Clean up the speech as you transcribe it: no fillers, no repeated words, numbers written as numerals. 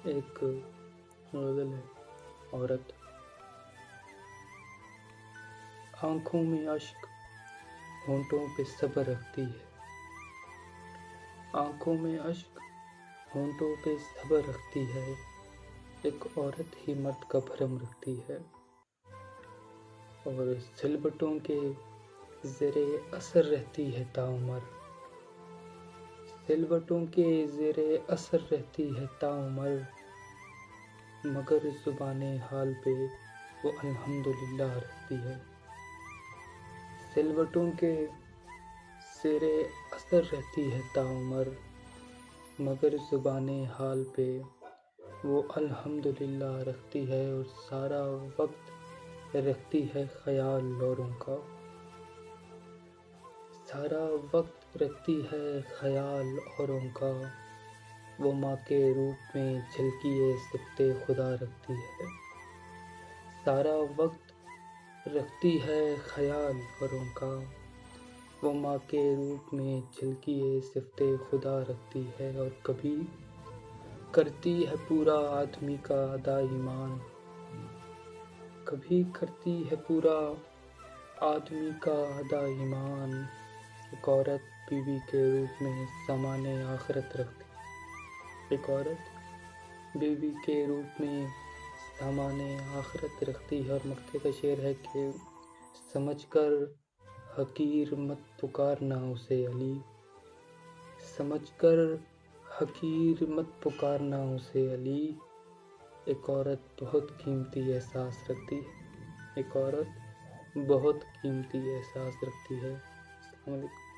ایک غزل ہے عورت۔ آنکھوں میں اشک ہونٹوں پہ صبر رکھتی ہے، آنکھوں میں اشک ہونٹوں پہ صبر رکھتی ہے، ایک عورت ہی مرد کا بھرم رکھتی ہے، اور سلوٹوں کے زیر اثر رہتی ہے تاعمر، سلوٹوں کے زیر اثر رہتی ہے تاعمر، مگر زبان حال پہ وہ الحمدللہ رکھتی ہے۔ سلوٹوں کے زیر اثر رہتی ہے تاعمر، مگر زبان حال پہ وہ الحمدللہ رکھتی ہے، اور سارا وقت رکھتی ہے خیال اوروں کا، سارا وقت رکھتی ہے خیال اوروں کا، وہ ماں کے روپ میں جھلکیے صفت خدا رکھتی ہے، سارا وقت رکھتی ہے خیال اوروں کا، وہ ماں کے روپ میں جھلکیے صفت خدا رکھتی ہے، اور کبھی کرتی ہے پورا آدمی کا ادا ایمان، کبھی کرتی ہے پورا آدمی کا ادا ایمان، ایک عورت بیوی کے روپ میں سامان آخرت رکھتی ہے، ایک عورت بیوی کے روپ میں سامان آخرت رکھتی ہے، اور مقطع کا شعر ہے کہ سمجھ کر حقیر مت پکارنا اسے علی، سمجھ کر حقیر مت پکارنا اسے علی، ایک عورت بہت قیمتی احساس رکھتی ہے، ایک عورت بہت قیمتی احساس رکھتی ہے۔ السلام علیکم۔